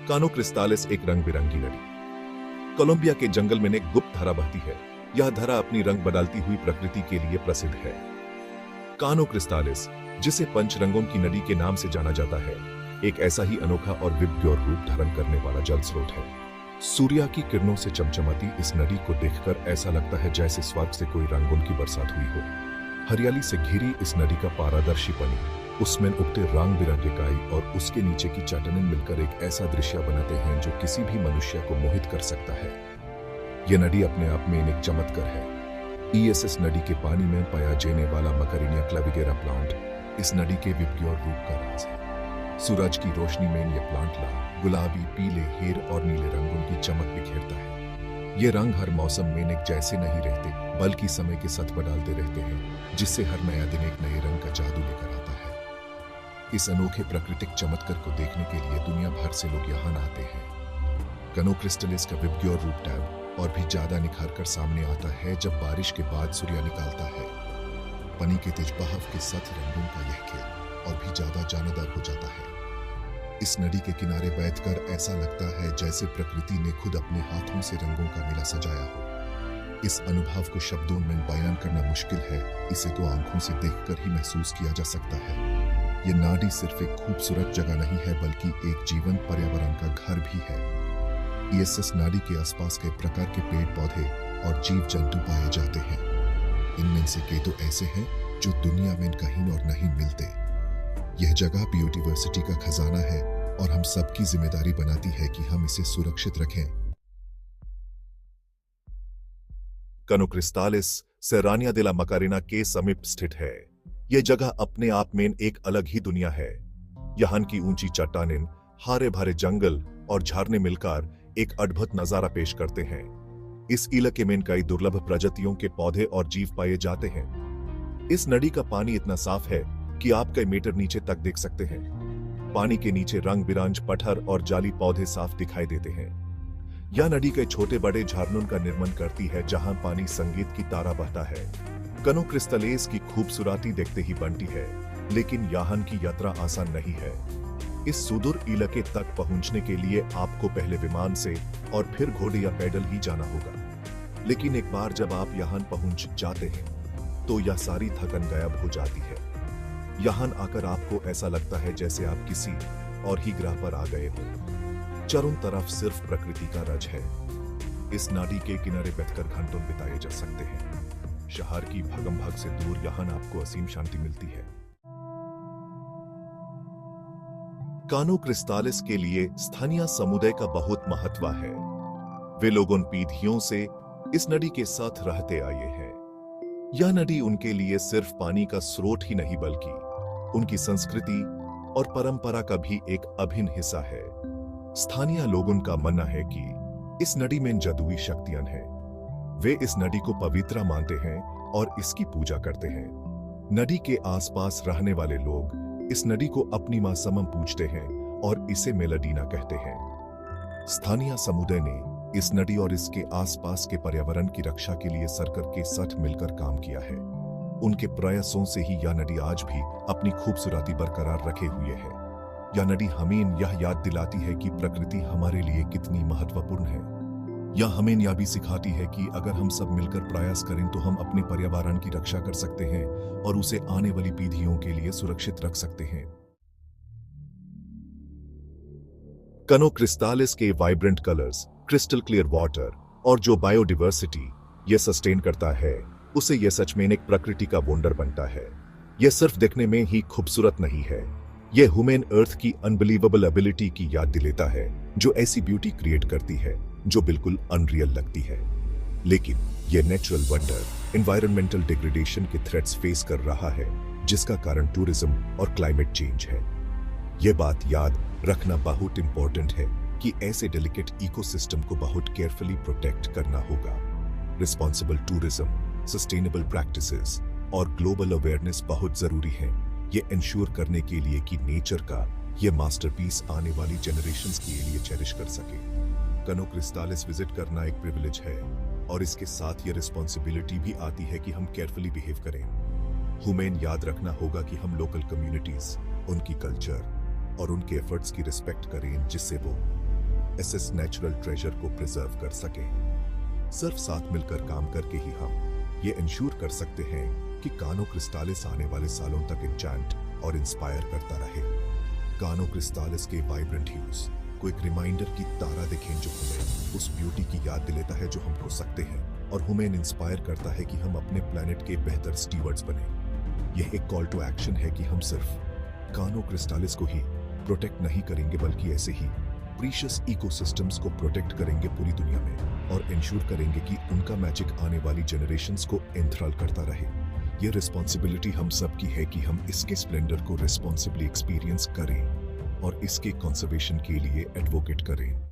कानो क्रिस्टालिस एक रंग बिरंगी नदी कोलंबिया के जंगल में एक गुप्त धारा बहती है। यह धारा अपनी रंग बदलती हुई प्रकृति के लिए प्रसिद्ध है। कानो क्रिस्टालिस, जिसे पंच रंगों की नदी के नाम से जाना जाता है, एक ऐसा ही अनोखा और विभत्सोर रूप धारण करने वाला जल स्रोत है। सूर्य की किरणों से चमचमाती इस नदी को देखकर ऐसा लगता है जैसे स्वर्ग से कोई रंगों की बरसात हुई हो। हरियाली से घिरी इस नदी का पारदर्शी पानी, उसमें उगते रंग बिरंगे काई और उसके नीचे की चट्टानें मिलकर एक ऐसा दृश्य बनाते हैं जो किसी भी मनुष्य को मोहित कर सकता है। यह नदी अपने आप में एक चमत्कार है। इस नदी के पानी में पाया जाने वाला मकरिनिया क्लाविगेरा प्लांट इस नदी के विभत्सोर रूप का राज है। सूरज की रोशनी में यह प्लांट लाल, गुलाबी, पीले, हरे और नीले रंगों की चमक बिखेरता है। ये रंग हर मौसम में एक जैसे नहीं रहते, बल्कि समय के साथ बदलते रहते हैं, जिससे हर नया दिन एक नए रंग का जादू लेकर आता है। इस अनोखे प्राकृतिक चमत्कार को देखने के लिए दुनिया भर से लोग यहाँ आते हैं। कानो क्रिस्टालिस का विभत्सोर रूप टैब और भी ज्यादा निखार कर सामने आता है जब बारिश के बाद सूर्य निकलता है। पानी के तेज बहाव के साथ रंगों का यह खेल और भी ज्यादा जानदार हो जाता है। इस नदी के किनारे बैठकर ऐसा लगता है जैसे प्रकृति ने खुद अपने हाथों से रंगों का मेला सजाया हो। इस अनुभव को शब्दों में बयान करना मुश्किल है, इसे तो आंखों से देखकर ही महसूस किया जा सकता है। ये नदी सिर्फ एक खूबसूरत जगह नहीं है, बल्कि एक जीवंत पर्यावरण का घर भी है। इस नदी के आसपास कई प्रकार के पेड़ पौधे और जीव जंतु पाए जाते हैं। इनमें से कई तो ऐसे हैं जो दुनिया में कहीं और नहीं मिलते। यह जगह बायोडायवर्सिटी का खजाना है और हम सबकी जिम्मेदारी बनाती है कि हम इसे सुरक्षित रखें। कानो क्रिस्टालिस सेरानिया दे ला मकारेना के समीप स्थित है। यह जगह अपने आप में एक अलग ही दुनिया है। यहाँ की ऊंची चट्टानें, हरे भरे जंगल और झरने मिलकर एक अद्भुत नजारा पेश करते हैं। इस इलाके में कई दुर्लभ प्रजातियों के पौधे और जीव पाए जाते हैं। इस नदी का पानी इतना साफ है कि आप कई मीटर नीचे तक देख सकते हैं। पानी के नीचे रंग बिरंगे पत्थर और जाली पौधे साफ दिखाई देते हैं। यह नदी कई छोटे बड़े झरनों का निर्माण करती है जहां पानी संगीत की तरह बहता है। कानो क्रिस्टालिस की खूबसूरती देखते ही बनती है, लेकिन यहाँ की यात्रा आसान नहीं है। इस सुदूर इलाके तक पहुंचने के लिए आपको पहले विमान से और फिर घोड़े या पैदल ही जाना होगा। लेकिन एक बार जब आप यहाँ पहुंच जाते हैं तो यह सारी थकन गायब हो जाती है। यहाँ आकर आपको ऐसा लगता है जैसे आप किसी और ही ग्रह पर आ गए हो। चारों तरफ सिर्फ प्रकृति का राज है। इस नदी के किनारे बैठकर घंटों बिताए जा सकते हैं। शहर की भगम भाग से दूर यहाँ आपको असीम शांति मिलती है। कानो क्रिस्टालिस के लिए स्थानीय समुदाय का बहुत महत्व है। वे लोग उन पीढ़ियों से इस नदी के साथ रहते आए हैं। यह नदी उनके लिए सिर्फ पानी का स्रोत ही नहीं, बल्कि उनकी संस्कृति और परंपरा का भी एक अभिन्न हिस्सा है। स्थानीय लोगों का मानना है कि इस नदी में जादुई शक्तियां हैं। वे इस नदी को पवित्र मानते हैं और इसकी पूजा करते हैं। नदी के आसपास रहने वाले लोग इस नदी को अपनी मां समम पूजते हैं और इसे मेलाडीना कहते हैं। स्थानीय समुदाय ने इस नदी और इसके आसपास के पर्यावरण की रक्षा के लिए सरकार के साथ मिलकर काम किया है। उनके प्रयासों से ही यह नदी आज भी अपनी खूबसूरती बरकरार रखे हुए है। यह नदी हमें यह याद दिलाती है कि प्रकृति हमारे लिए कितनी महत्वपूर्ण है। यह हमें यह भी सिखाती है कि अगर हम सब मिलकर प्रयास करें तो हम अपने पर्यावरण की रक्षा कर सकते हैं और उसे आने वाली पीढ़ियों के लिए सुरक्षित रख सकते हैं। कानो क्रिस्टालिस के vibrant colours, crystal clear water और जो बायोडायवर्सिटी यह सस्टेन करता है, उसे यह सच में एक प्रकृति का वंडर बनता है। यह सिर्फ देखने में ही खूबसूरत नहीं है, यह ह्यूमन अर्थ की अनबिलीवेबल एबिलिटी की याद दिलाता है, जो ऐसी ब्यूटी क्रिएट करती है जो बिल्कुल अनरियल लगती है। लेकिन यह नेचुरल वंडर एनवायरमेंटल डिग्रेडेशन के थ्रेट्स फेस कर रहा है, जिसका कारण टूरिज्म और क्लाइमेट चेंज है। यह बात याद रखना बहुत इंपॉर्टेंट है कि ऐसे डेलिकेट इकोसिस्टम को बहुत केयरफुली प्रोटेक्ट करना होगा। रिस्पॉन्सिबल टूरिज्म, सस्टेनेबल प्रैक्टिसेस और ग्लोबल अवेयरनेस बहुत जरूरी है, ये इंश्योर करने के लिए कि नेचर का ये मास्टरपीस आने वाली जनरेशंस के लिए चेरिश कर सके। कानो क्रिस्टालिस विजिट करना एक प्रिविलेज है और इसके साथ ये रिस्पॉन्सिबिलिटी भी आती है कि हम केयरफुली बिहेव करें। हमें याद रखना होगा कि हम लोकल कम्युनिटीज, उनकी कल्चर और उनके एफर्ट्स की रिस्पेक्ट करें, जिससे वो एसएस नेचुरल ट्रेजर को प्रिजर्व कर सकें। सिर्फ साथ मिलकर काम करके ही हम ये इंश्योर कर सकते हैं कि कानो क्रिस्टालिस आने वाले सालों तक इंचैंट और इंस्पायर करता रहे। कानो क्रिस्टालिस के वाइब्रेंट ह्यूज को एक रिमाइंडर की तारा देखें जो हमें उस ब्यूटी की याद दिलाता है जो हम हो सकते हैं और हमें इंस्पायर करता है कि हम अपने प्लेनेट के बेहतर स्टीवर्ड्स बने। यह एक कॉल टू एक्शन है कि हम सिर्फ कानो क्रिस्टालिस को ही प्रोटेक्ट नहीं करेंगे बल्कि ऐसे ही प्रीशियस इकोसिस्टम्स को प्रोटेक्ट करेंगे पूरी दुनिया में और इंश्योर करेंगे कि उनका मैजिक आने वाली जनरेशंस को एंथ्रल करता रहे। यह रिस्पॉन्सिबिलिटी हम सब की है कि हम इसके स्प्लेंडर को रिस्पॉन्सिबली एक्सपीरियंस करें और इसके कंजर्वेशन के लिए एडवोकेट करें।